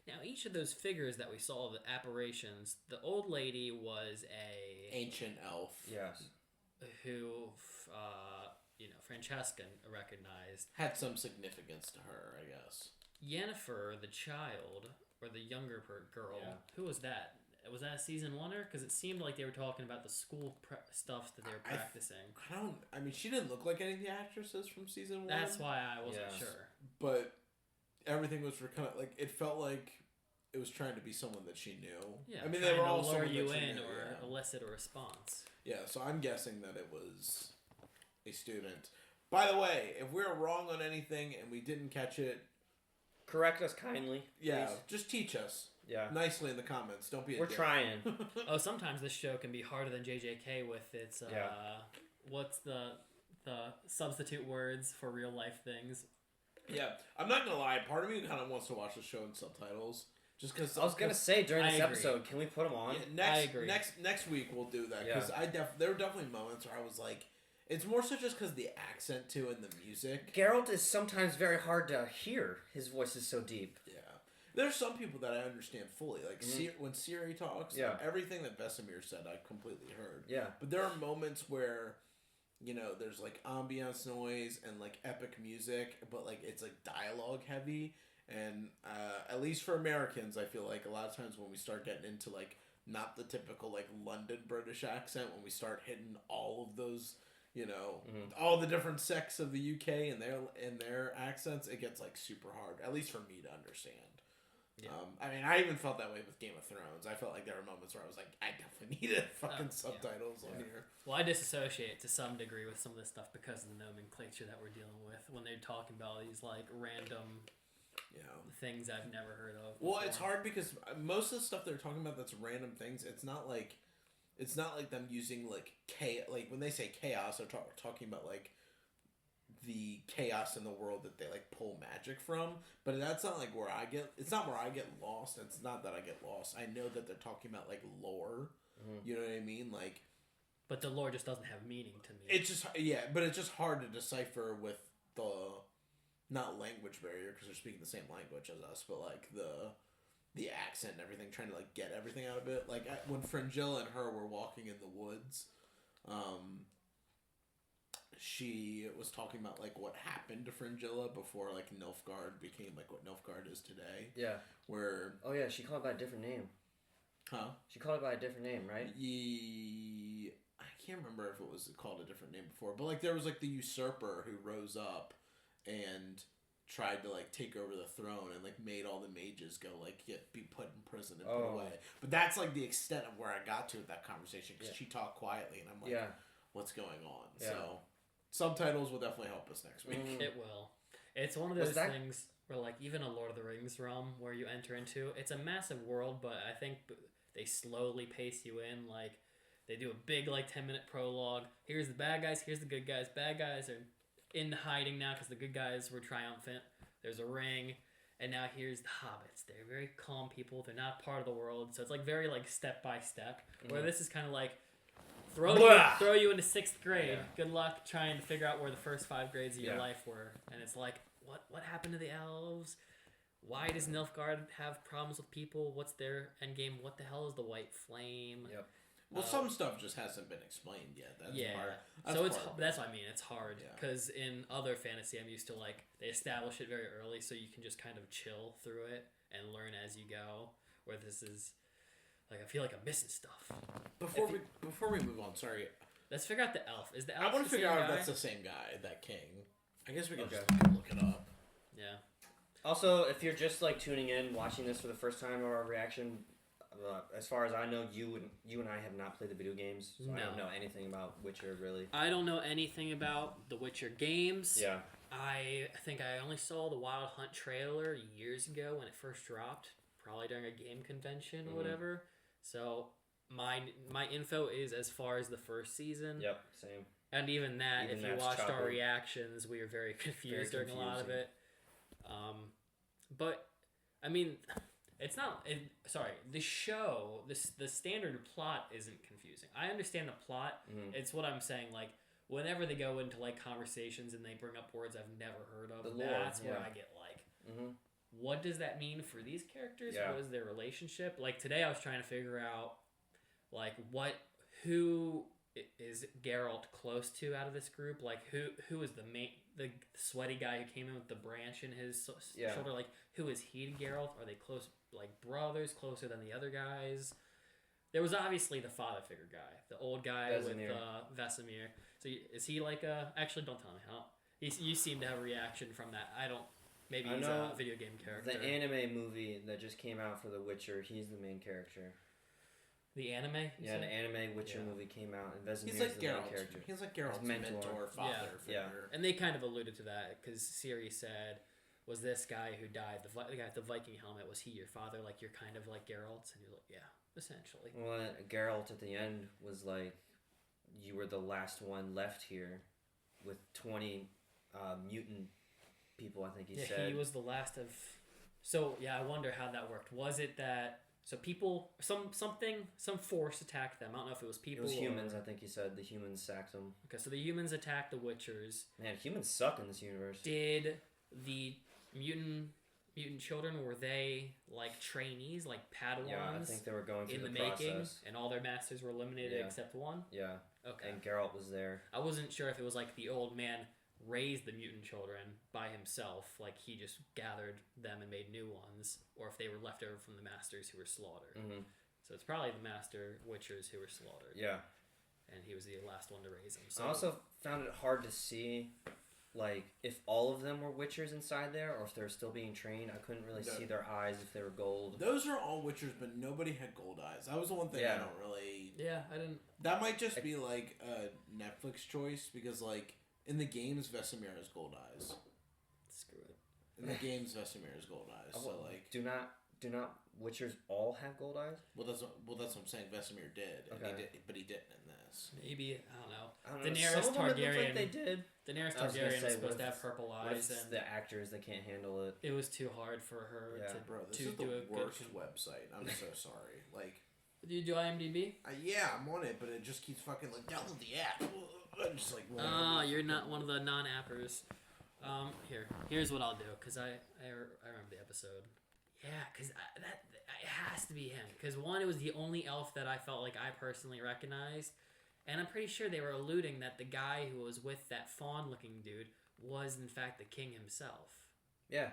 Now each of those figures that we saw, the apparitions, the old lady was a ancient elf. Yes. Who, Francesca recognized had some significance to her, I guess. Yennefer, the child or the younger girl, who was that? Was that a season 1-er? Because it seemed like they were talking about the school stuff that they were practicing. I mean, she didn't look like any of the actresses from season 1. That's why I wasn't sure. But everything was for kind of like, it felt like it was trying to be someone that she knew. Yeah, I mean, they were all lure someone you that she in knew, or elicit a response. Yeah, so I'm guessing that it was a student. By the way, if we're wrong on anything and we didn't catch it, correct us kindly. Yeah, please. Just teach us. Yeah. Nicely in the comments. Don't be a We're dick. trying. Sometimes this show can be harder than JJK with its what's the substitute words for real life things. Yeah. I'm not gonna lie, part of me kind of wants to watch the show in subtitles. Just because I was gonna say during this episode, can we put them on? Yeah, I agree. Next week we'll do that because there were definitely moments where I was like, it's more so just because the accent too and the music. Geralt is sometimes very hard to hear. His voice is so deep. Yeah. There's some people that I understand fully. Like, when Ciri talks, everything that Vesemir said, I completely heard. Yeah. But there are moments where you know, there's like ambiance noise and like epic music, but like it's like dialogue heavy. And at least for Americans, I feel like a lot of times when we start getting into like not the typical like London British accent, when we start hitting all of those, you know, all the different sects of the UK and their accents, it gets like super hard, at least for me to understand. Yeah. I mean, I even felt that way with Game of Thrones. I felt like there were moments where I was like, I definitely needed fucking subtitles on here. Well, I disassociate to some degree with some of this stuff because of the nomenclature that we're dealing with when they're talking about these like random, things I've never heard of before. Well, it's hard because most of the stuff they're talking about that's random things. It's not like them using like like when they say chaos, they're talking about like the chaos in the world that they like pull magic from, but that's not like it's not where I get lost. It's not that I get lost. I know that they're talking about like lore. You know what I mean? Like, but the lore just doesn't have meaning to me. It's just but it's just hard to decipher with the not language barrier because they're speaking the same language as us, but like the accent and everything, trying to like get everything out of it. Like when Fringilla and her were walking in the woods, she was talking about like what happened to Fringilla before like Nilfgaard became like what Nilfgaard is today. Yeah. Where she called it by a different name. Huh? She called it by a different name, right? I can't remember if it was called a different name before, but like there was like the usurper who rose up and tried to like take over the throne and like made all the mages go like be put in prison and put away. But that's like the extent of where I got to with that conversation because she talked quietly and I'm like, what's going on? So subtitles will definitely help us next week. It will. It's one of those things where like even a Lord of the Rings realm where you enter into, it's a massive world, but I think they slowly pace you in. Like they do a big like 10-minute prologue. Here's the bad guys. Here's the good guys. Bad guys are in hiding now because the good guys were triumphant. There's a ring, and now here's the hobbits. They're very calm people. They're not part of the world, so it's like very like step by step. Where this is kind of like throw you into 6th grade. Good luck trying to figure out where the first 5 grades of your life were, and it's like what happened to the elves? Why does Nilfgaard have problems with people? What's their end game? What the hell is the White Flame? Yep. Well, some stuff just hasn't been explained yet. That's hard. So that's what I mean. It's hard because in other fantasy, I'm used to like they establish it very early, so you can just kind of chill through it and learn as you go. Where this is like I feel like I'm missing stuff. Before we move on, sorry. Let's figure out the elf. Is the elf? I want to figure out if that's the same guy, that king. I guess we can just look it up. Yeah. Also, if you're just like tuning in, watching this for the first time, or our reaction. As far as I know, you and I have not played the video games, so I don't know anything about Witcher, really. I don't know anything about the Witcher games. Yeah. I think I only saw the Wild Hunt trailer years ago when it first dropped, probably during a game convention or whatever. So my info is as far as the first season. Yep, same. And even that, if you watched our reactions, we were very confused during a lot of it. But, I mean... It's not. The show, the standard plot isn't confusing. I understand the plot. It's what I'm saying. Like whenever they go into like conversations and they bring up words I've never heard of, that's where I get like, what does that mean for these characters? Yeah. What is their relationship? Like today, I was trying to figure out like who is Geralt close to out of this group? Like who is the sweaty guy who came in with the branch in his shoulder? Like who is he to Geralt? Are they close? Like brothers, closer than the other guys. There was obviously the father figure guy, the old guy with Vesemir. So is he like a? Actually, don't tell me how. You seem to have a reaction from that. I don't. Maybe he's a video game character. The anime movie that just came out for The Witcher. He's the main character. The anime? Yeah, an anime Witcher movie came out, and Vesemir is the main character. He's like Geralt's mentor, father figure. Yeah, and they kind of alluded to that because Ciri said. Was this guy who died, the guy with the Viking helmet, was he your father? Like, you're kind of like Geralt? And you're like, yeah, essentially. Well, Geralt at the end was like, you were the last one left here with 20 mutant people, I think he said. Yeah, he was the last of... So, yeah, I wonder how that worked. Was it that... So people... Some force attacked them. I don't know if it was people It was humans, I think he said. The humans sacked them. Okay, so the humans attacked the Witchers. Man, humans suck in this universe. Did the mutant mutant children, were they like trainees, like Padawans? Yeah, I think they were going through in the making, process. And all their masters were eliminated except one? Yeah. Okay. And Geralt was there. I wasn't sure if it was like the old man raised the mutant children by himself, like he just gathered them and made new ones, or if they were left over from the masters who were slaughtered. Mm-hmm. So it's probably the master witchers who were slaughtered. Yeah. And he was the last one to raise them. So I also found it hard to see, like, if all of them were witchers inside there, or if they were still being trained. I couldn't really see their eyes if they were gold. Those are all witchers, but nobody had gold eyes. That was the one thing I don't really... Yeah, I didn't... That might just be, like, a Netflix choice, because, like, in the games, Vesemir has gold eyes. Screw it. In the games, Vesemir has gold eyes. So, like... Do not witchers all have gold eyes? Well, that's what I'm saying. Vesemir did, Okay. but he didn't in this. Maybe, I don't know. Daenerys Some of them Targaryen. like they did. Daenerys Targaryen was supposed to have purple eyes, and the actors, they can't handle it. It was too hard for her to Bro, this to is do the a worst good. website. I'm so sorry. Like, Do you do IMDb? Yeah, I'm on it, but it just keeps fucking like download the app. I'm just like, You're not one of the non-appers. Here's what I'll do, because I remember the episode. Yeah, because that it has to be him. Because one, it was the only elf that I felt like I personally recognized, and I'm pretty sure they were alluding that the guy who was with that fawn-looking dude was in fact the king himself. Yeah.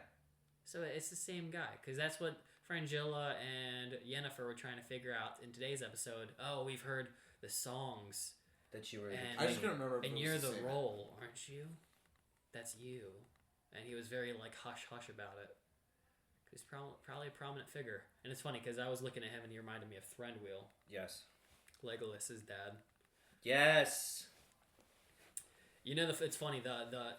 So it's the same guy, because that's what Frangilla and Yennefer were trying to figure out in today's episode. Oh, we've heard the songs. That you were and, I just couldn't remember. And you're the role, aren't you? That's you. And he was very like hush-hush about it. He's probably a prominent figure. And it's funny, because I was looking at him and he reminded me of Threnwheel. Yes. Legolas's dad. Yes. You know, it's funny,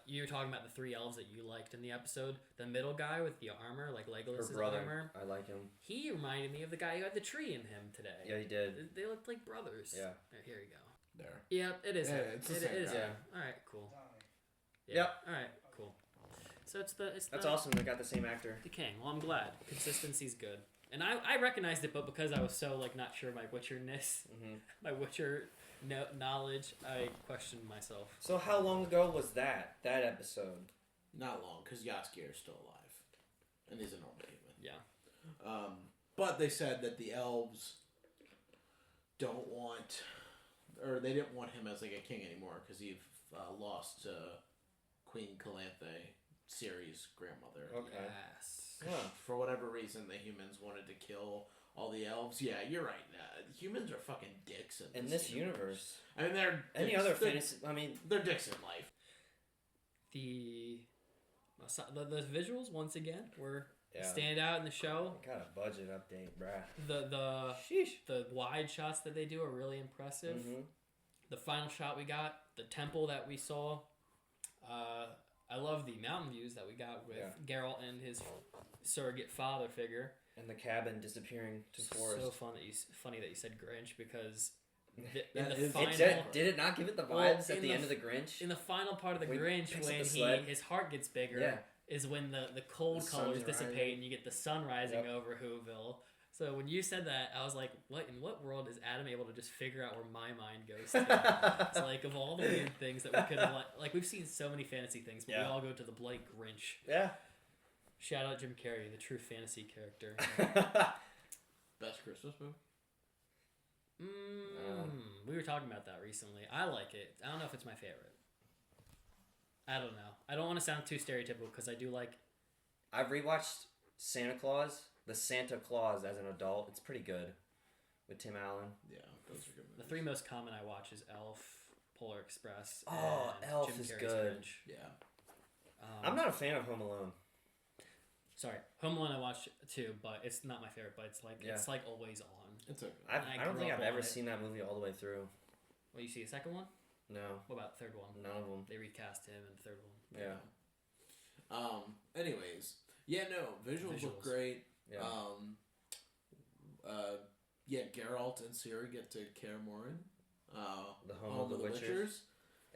you were talking about the three elves that you liked in the episode. The middle guy with the armor, like Legolas's armor. I like him. He reminded me of the guy who had the tree in him today. Yeah, he did. They looked like brothers. Yeah. Here you go. There. Yeah, it is him. It's the same It is guy. him. Alright, cool. Yeah. Yep. Alright, cool. So That's awesome. They got the same actor. The king. Well, I'm glad. Consistency's good. And I recognized it, but because I was so like not sure of my Witcherness, my Witcher knowledge, I questioned myself. So how long ago was that episode? Not long, because Jaskier is still alive, and he's a normal human. Yeah. But they said that the elves don't want, or they didn't want him as like a king anymore because he lost to Queen Calanthe, Ciri's grandmother. Okay. Yes. Yeah. For whatever reason, the humans wanted to kill all the elves. Yeah, you're right. Humans are fucking dicks in this universe. I mean, they're any dicks. other fantasy. I mean, they're dicks in life. The visuals once again were stand out in the show. Got a budget update, bruh. The wide shots that they do are really impressive. Mm-hmm. The final shot we got, the temple that we saw. I love the mountain views that we got with Geralt and his surrogate father figure. And the cabin disappearing to forest. So funny that you said Grinch, because did it not give it the vibes at the end of the Grinch? In the final part of the Grinch, when his heart gets bigger, is when the cold colors dissipate and you get the sun rising over Whoville. So when you said that, I was like, in what world is Adam able to just figure out where my mind goes to? It's like, of all the weird things that we could have, like we've seen so many fantasy things, but we all go to the bloody Grinch. Yeah. Shout out Jim Carrey, the true fantasy character. Best Christmas movie? We were talking about that recently. I like it. I don't know if it's my favorite. I don't know. I don't want to sound too stereotypical, because I do like... I've rewatched Santa Claus, the Santa Claus as an adult. It's pretty good. With Tim Allen. Yeah, those are good movies. The three most common I watch is Elf, Polar Express, and Elf Jim is Carrey's good. Grinch. Yeah. I'm not a fan of Home Alone. Sorry, Home Alone I watched too, but it's not my favorite. But it's like always on. It's okay. I don't think I've ever seen that movie all the way through. Well, you see the second one? No. What about the third one? None of them. They recast him in the third one. Yeah. Anyways, visuals look great. Yeah. Geralt and Ciri get to Kaer Morhen. The home of the Witchers.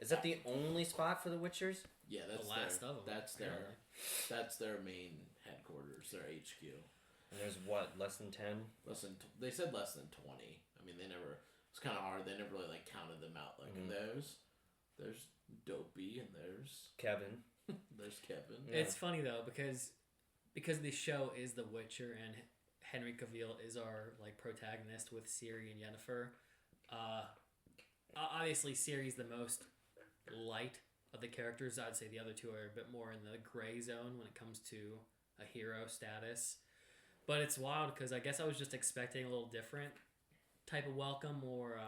Is that the only spot for the Witchers? Yeah, that's the last of them. That's their main headquarters, their HQ. And there's what, less than 10? They said less than 20. I mean, it's kind of hard. They never really counted them out. There's Dopey and there's Kevin. There's Kevin. Yeah. It's funny though, because because the show is The Witcher and Henry Cavill is our like protagonist with Ciri and Yennefer. Obviously, Ciri's the most light of the characters. I'd say the other two are a bit more in the gray zone when it comes to a hero status. But it's wild because I guess I was just expecting a little different type of welcome or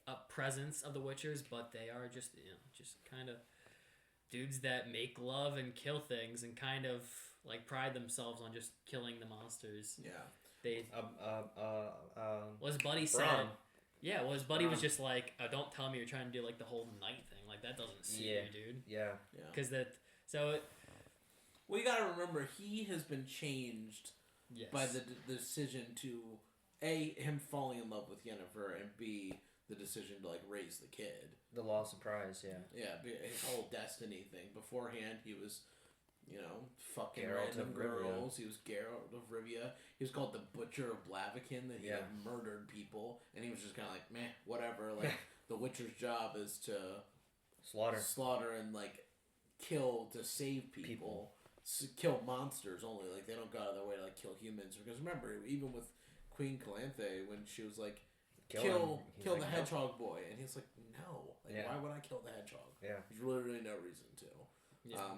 a presence of the Witchers, but they are just just kind of dudes that make love and kill things and kind of like pride themselves on just killing the monsters. Yeah. They was Buddy said. Yeah, well, his buddy was just like, oh, don't tell me you're trying to do like the whole night thing. Like that doesn't suit you, dude. Yeah. Because well, you gotta remember he has been changed by the decision to A, him falling in love with Yennefer, and B, the decision to like raise the kid. The law of surprise, Yeah, his whole destiny thing. Beforehand, he was, fucking Geralt random of Rivia. girls. He was Geralt of Rivia. He was called the Butcher of Blaviken, that he had murdered people, and he was just kind of like, meh, whatever. Like, the Witcher's job is to slaughter and like kill to save people. Kill monsters only. Like, they don't go out of their way to like kill humans. Because remember, even with Queen Calanthe, when she was like, kill the hedgehog boy, and he's like, no, like, why would I kill the hedgehog? There's literally no reason to.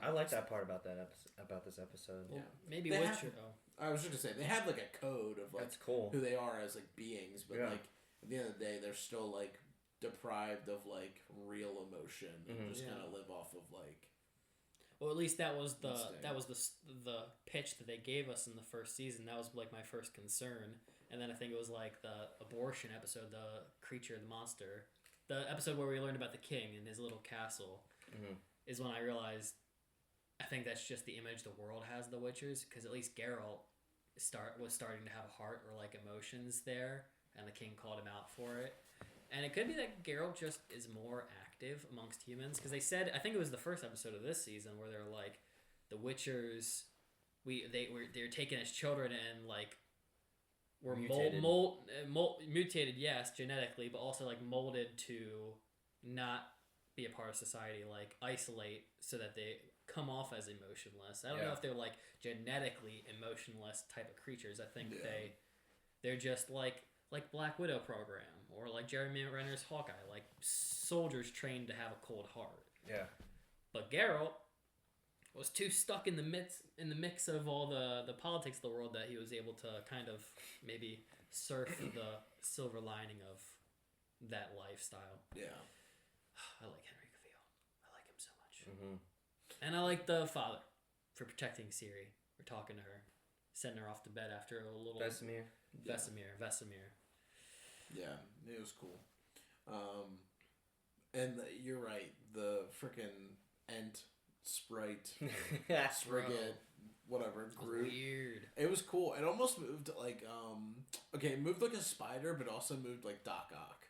I like that part about this episode. Well, maybe Witcher. I was just gonna say they have like a code of like that's cool. Who they are as like beings, but like at the end of the day, they're still like deprived of like real emotion and just kind of live off of like. Well, at least that was the pitch that they gave us in the first season. That was like my first concern, and then I think it was like the abortion episode, the creature, the monster, the episode where we learned about the king and his little castle, is when I realized. I think that's just the image the world has of the Witchers, because at least Geralt was starting to have a heart or like emotions there, and the king called him out for it. And it could be that Geralt just is more active amongst humans, because they said, I think it was the first episode of this season where they're like, the Witchers, they're taken as children and like were mutated, yes, genetically, but also like molded to not be a part of society, like isolate so that they come off as emotionless. I don't know if they're like genetically emotionless type of creatures. I think they're just like Black Widow program or like Jeremy Renner's Hawkeye, like soldiers trained to have a cold heart. Yeah. But Geralt was too stuck in the mix of all the politics of the world that he was able to kind of maybe surf the silver lining of that lifestyle. Yeah. I like Henry Cavill. I like him so much. And I like the father for protecting Ciri, for talking to her, sending her off to bed after a little... Vesemir. Yeah, it was cool. And you're right, the frickin' Ent, Sprite, Sprigget, whatever, Groot. Weird. It was cool. It almost moved like, it moved like a spider, but also moved like Doc Ock.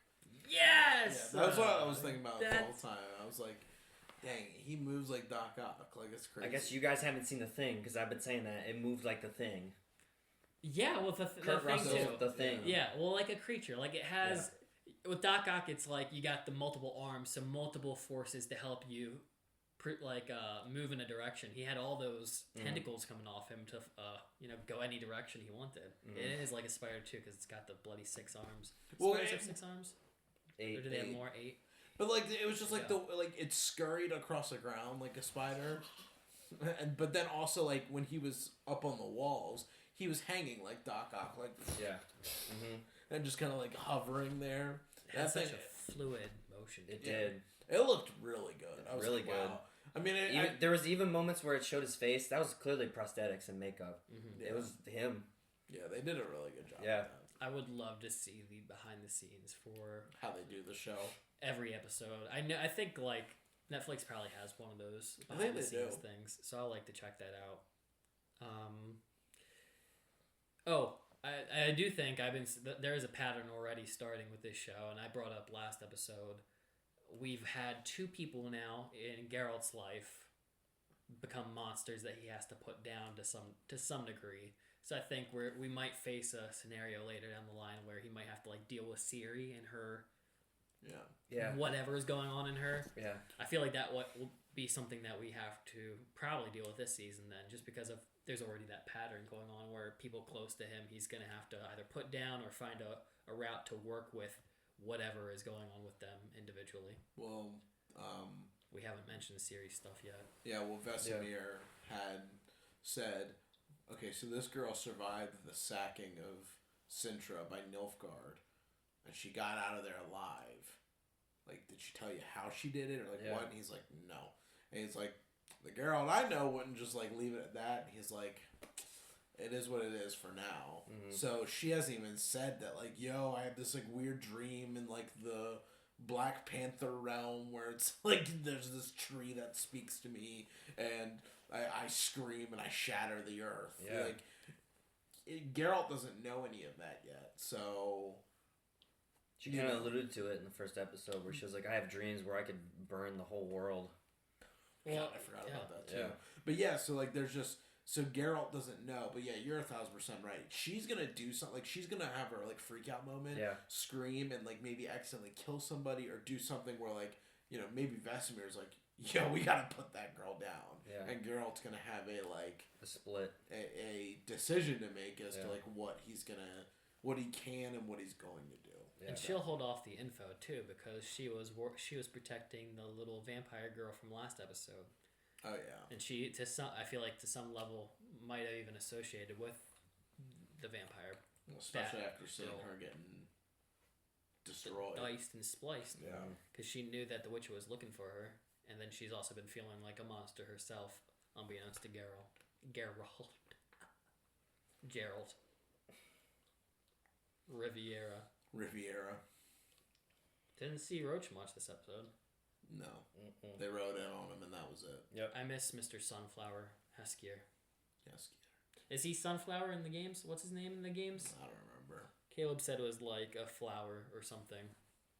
Yes! Yeah, that's what I was thinking about the whole time. I was like... Dang, he moves like Doc Ock. Like, it's crazy. I guess you guys haven't seen The Thing, because I've been saying that. It moved like The Thing. Yeah, well, the Thing too. The Thing. Yeah, well, like a creature. Like, it has... Yeah. With Doc Ock, it's like you got the multiple arms, so multiple forces to help you, move in a direction. He had all those tentacles coming off him to, go any direction he wanted. It is like a spider, too, because it's got the bloody 6 arms. Spiders have 6 arms? 8. Or do they have more? 8? But like it was just like it scurried across the ground like a spider, but then also like when he was up on the walls, he was hanging like Doc Ock, like and just kind of like hovering there. That's such a fluid motion. It did. It looked really good. I was really like, good. Wow. I mean, there was even moments where it showed his face. That was clearly prosthetics and makeup. It was him. Yeah, they did a really good job. Yeah. With that. I would love to see the behind the scenes for how they do the show. Every episode. I think like Netflix probably has one of those behind the scenes things, so I like to check that out. I do think there is a pattern already starting with this show, and I brought up last episode. We've had 2 people now in Geralt's life become monsters that he has to put down to some degree. So I think we might face a scenario later down the line where he might have to like deal with Ciri and her. Yeah. Whatever is going on in her. Yeah. I feel like that will be something that we have to probably deal with this season then, just because of there's already that pattern going on where people close to him, he's going to have to either put down or find a route to work with whatever is going on with them individually. Well, we haven't mentioned Ciri stuff yet. Yeah, well, Vesemir had said, okay, so this girl survived the sacking of Sintra by Nilfgaard, and she got out of there alive. Like, did she tell you how she did it, or like what? And he's like, no. And he's like, the Geralt I know wouldn't just like leave it at that. And he's like, it is what it is for now. Mm-hmm. So she hasn't even said that, like, yo, I have this like weird dream in like the Black Panther realm where it's like there's this tree that speaks to me and I scream and I shatter the earth. Yeah. Like, Geralt doesn't know any of that yet, so she kind of alluded to it in the first episode where she was like, I have dreams where I could burn the whole world. Yeah, I forgot about that too. Yeah. But yeah, so like there's just, so Geralt doesn't know, but yeah, you're 1,000% right. She's gonna do something, like she's gonna have her like freak out moment, scream and like maybe accidentally kill somebody or do something where like, you know, maybe Vesemir's like, yo, we gotta put that girl down. Yeah. And Geralt's gonna have a split, a decision to make as to like what he can and what he's going to do. Yeah. And she'll hold off the info too because she was protecting the little vampire girl from last episode. Oh yeah. And she I feel like to some level might have even associated with the vampire. Especially after seeing her getting destroyed, diced and spliced. Yeah. Because she knew that the Witcher was looking for her, and then she's also been feeling like a monster herself, unbeknownst to Geralt. Riviera. Didn't see Roach much this episode. No. Mm-mm. They rode in on him and that was it. Yep. I miss Mr. Sunflower Heskier. Is he Sunflower in the games? What's his name in the games? I don't remember. Caleb said it was like a flower or something.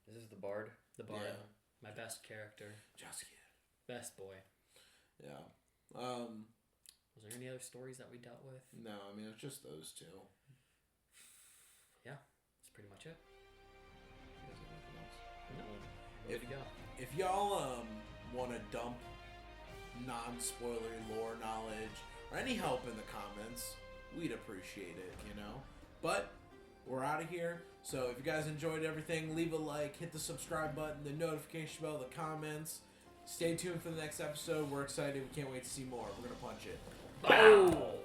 Is this the Bard? The Bard. Yeah. My best character. Jaskier. Best boy. Yeah. Was there any other stories that we dealt with? No, I mean, it's just those two. Yeah. That's pretty much it. If, if y'all want to dump non-spoilery lore knowledge or any help in the comments, we'd appreciate it, you know? But we're out of here. So if you guys enjoyed everything, leave a like, hit the subscribe button, the notification bell, the comments. Stay tuned for the next episode. We're excited. We can't wait to see more. We're going to punch it. Bow!